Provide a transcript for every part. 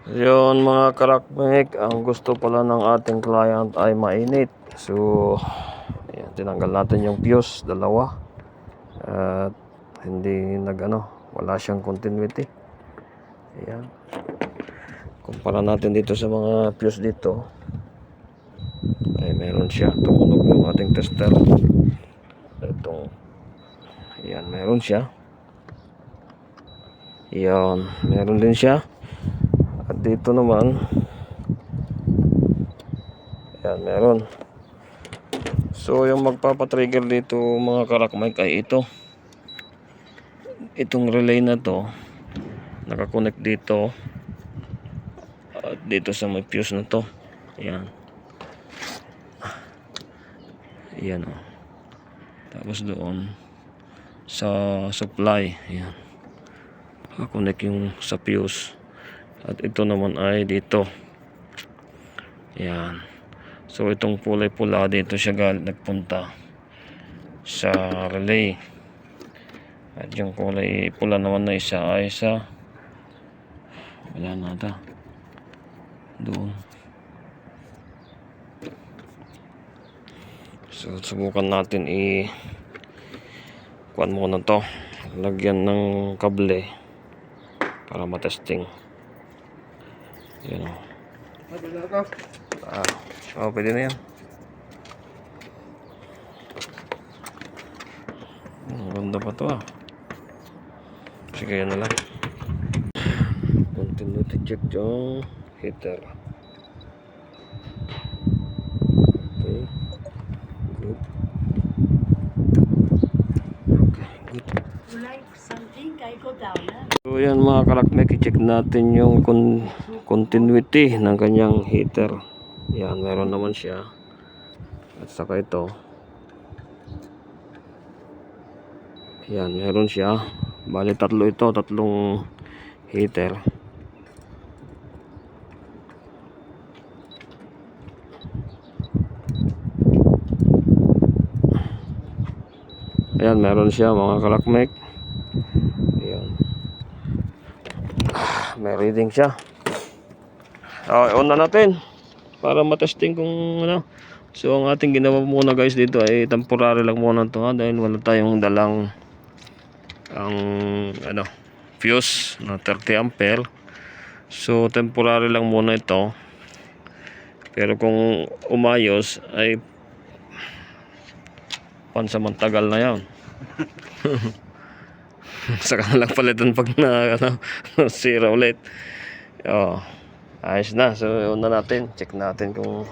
Yun mga karakmek, ang gusto pala ng ating client ay mainit. So, ayan, tinanggal natin yung fuse, dalawa. At hindi wala siyang continuity. Ayan. Kumpara natin dito sa mga fuse dito, ay meron siya. Tumunog yung ating tester. Itong, ayan, meron siya. Ayan, meron din siya. At dito naman, ayan, meron. So yung magpapatrigger dito mga karakmike ay itong relay na to, nakakonect dito at dito sa may fuse na to. Ayan. Ayan o. Tapos doon sa supply, ayan, nakakonect yung sa fuse. At ito naman ay dito. Ayan. So itong kulay pula dito siya nagpunta sa relay. At yung kulay pula naman na isa ay wala na ata doon. So subukan natin kuan muna to, lagyan ng kable para matesting. Yan o. Pwede na yan. Ganda pa to Sige, yan na lang. Continuity check yung heater. Okay. Good. Okay, good. Like something, I go down. So yan mga karakmek, i-check natin yung continuity ng kanyang heater. Yan, meron naman siya. At saka ito. Yan, meron siya. Bali tatlong heater. Ayan, meron siya mga kalakmek. Ayan. May reading siya. On na natin para matesting kung So ang ating ginawa muna guys dito ay temporary lang muna to dahil wala tayong dalang fuse na 30 ampere. So temporary lang muna ito. Pero kung umayos ay pansamantagal na yan. Saka na lang palitan pag sira ulit. Ayos na. So una natin, check natin kung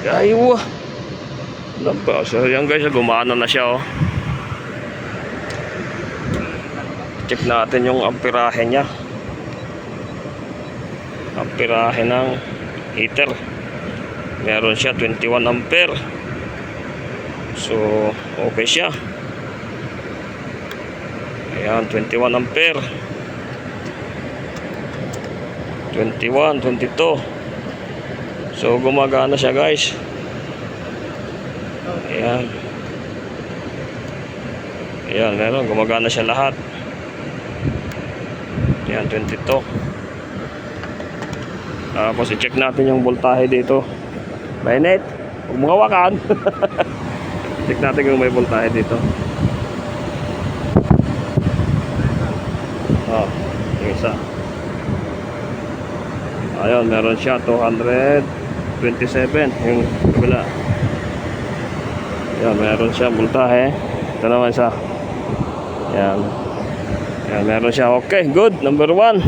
aywa. So yan guys, gumana na siya Check natin yung amperahe niya. Amperahe ng heater. Meron siya 21 ampere. So okay siya. Ayan, 21 ampere. 21, 22. So gumagana siya guys. Ayan. Ayan, meron. Gumagana siya lahat. Ayan, 22. Tapos i-check natin yung voltahe dito. Mainit. Huwag mong hawakan. Check natin kung may voltahe dito. Yung isa. Ayun, meron siya 227 yung kabila. Ayan, meron siya voltahe. Ito naman siya. Ayan. Ayan, meron siya. Okay, good. Number 1.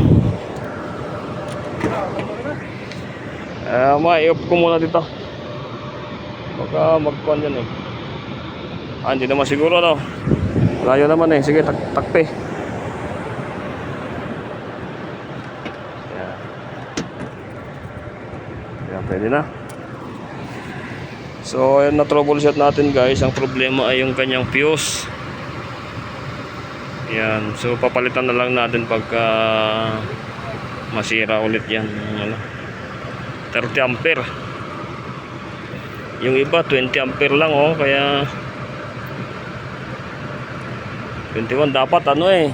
Ma-i-off ko muna dito. Baka mag-con yan hindi naman siguro layo naman sige, takpe. Yan, pwede na. So ayun, na troubleshoot natin guys. Ang problema ay yung kanyang fuse. Yan, so papalitan na lang natin pagka masira ulit yan. 30 ampere. Yung iba 20 ampere lang kaya 21 dapat ano eh.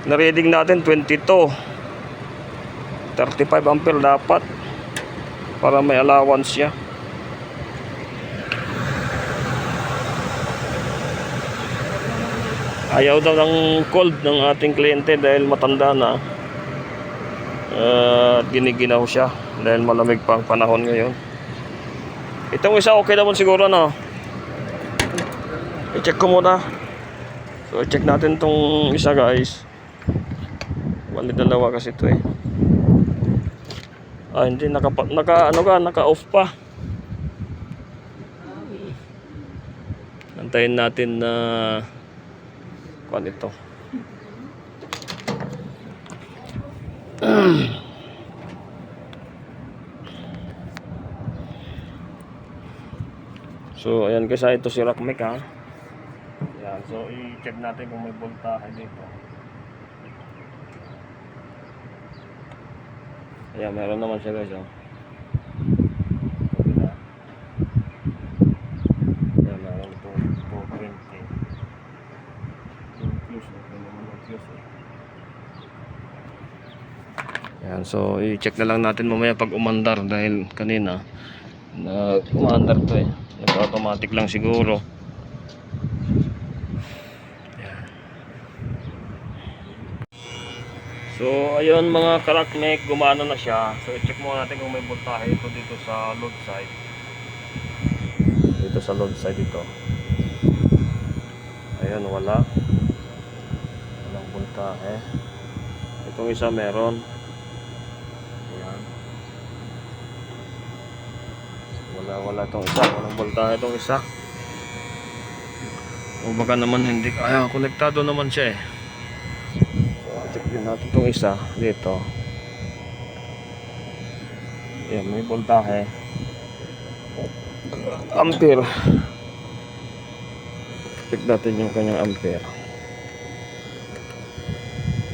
Na-reading natin 22. 35 ampere dapat para may allowance siya. Ayaw daw ng cold ng ating kliyente dahil matanda na. Giniginaw siya dahil malamig pa ang panahon ngayon. Itong isa okay naman siguro, no? I-check ko muna. So i-check natin tong isa, guys. Bali dalawa kasi ito eh. Hindi naka-off pa. Antayin natin na kuan ito. So ayan guys, ito si Rockmec ha. Yan, so i-check natin kung may voltahe dito. Ayan, meron naman siya guys, oh. Ayan, meron ito 220. Yung fuse, okay naman yung fuse, eh. Ayan, so i-check na lang natin mamaya pag umandar dahil kanina na umandar to eh. Nag-automatic lang siguro. So ayun mga karakmek, gumana na siya. So i-check muna natin kung may voltahe ito dito sa load side. Dito sa load side ito. Ayun, wala. Walang voltahe. Itong isa meron. Ayan. Wala itong isa. Walang voltahe itong isa. O baka naman hindi. Ayan, konektado naman siya eh. Check din natin itong isa dito. Ayan, may voltahe. Ampere. Check natin yung kanyang ampere.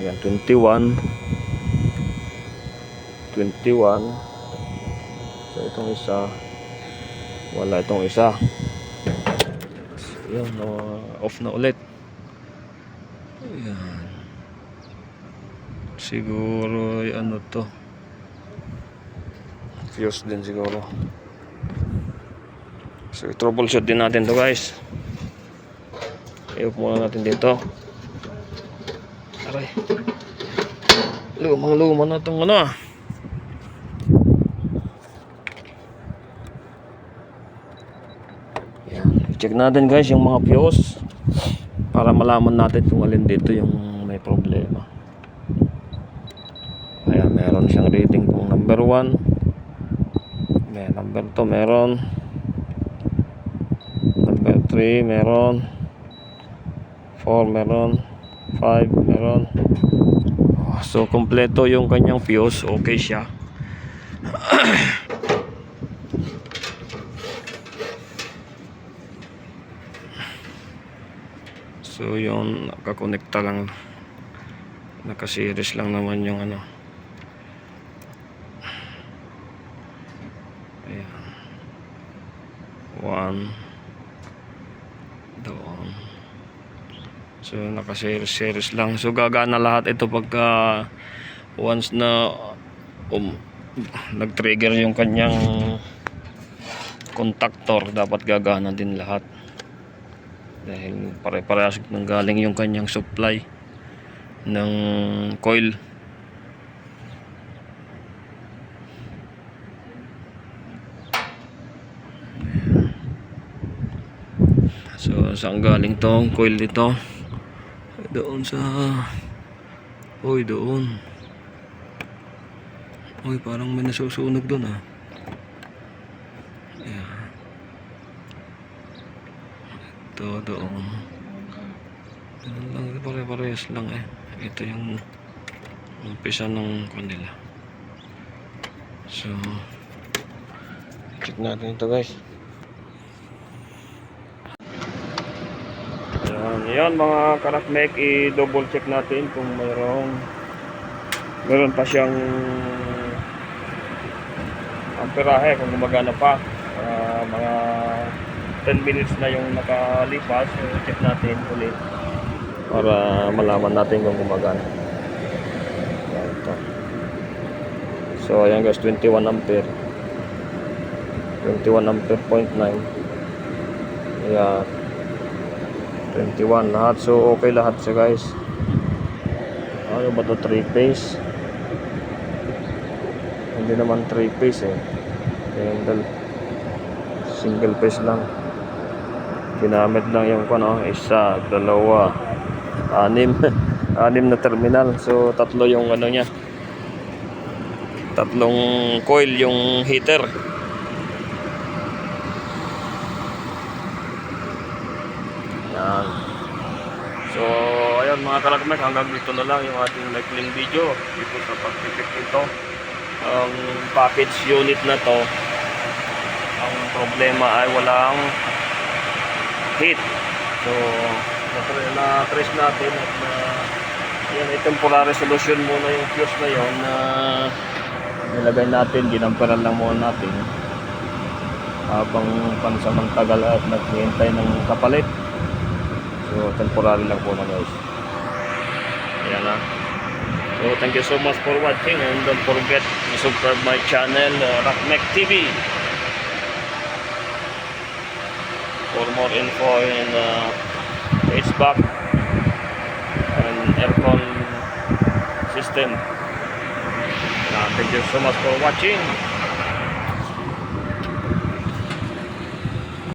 Ayan, 21. So itong isa, wala itong isa. Ayan, off na ulit. Ayan. Siguro ano to, fuse din siguro. So troubleshoot din natin to guys. I-off muna natin dito. Aray, lumang na itong ano ah. Yan. I-check natin guys yung mga fuse para malaman natin kung alin dito yung may problema. Ayan, meron siyang rating kung number 1. May number 2 meron. Number 3 meron. 4 meron. 5 meron. So kompleto yung kanyang fuse, okay siya. So yung nakakonekta lang, naka-series lang naman yung ano. Ayan. 1 doon. So naka-series lang. So gagana lahat ito pagka once na nag-trigger yung kanyang contactor, dapat gagana din lahat. Dahil pare-parehas nang galing yung kanyang supply ng coil. So saan galing tong coil dito? Doon sa doon. Parang may nasusunog doon ah. Yeah. Ito doon. Ganun lang, pare-parehas lang eh. Ito yung umpisa ng kanila. So check natin ito guys. Yan mga karakmek, i-double check natin kung meron pa siyang amperahe, kung gumagana pa. Mga 10 minutes na yung nakalipas. So, check natin ulit para malaman natin kung gumagana. Yan, ito. So ayan guys, 21 ampere 0.9. Ayan, 21 lahat. So okay lahat siya guys. Ano ba to, 3 phase? Hindi naman 3 phase eh. Single phase lang. Ginamit lang yung isa, dalawa, 6 6 na terminal. So tatlo yung ano niya, tatlong coil yung heater. Yan. So ayun mga kalakmek, hanggang dito na lang yung ating maikling video dito sa pagpipit nito. Ang package unit na to, ang problema ay walang heat. So na-trace natin at yan ay temporary solution muna yung fuse na yon na nilagay natin, ginamperan lang muna natin habang pansamantagal at naghihintay ng kapalit. So temporary lang po na guys. Ayan na. So thank you so much for watching, and don't forget to subscribe my channel, Rockmec TV, for more info in HVAC and aircon system. Thank you so much for watching.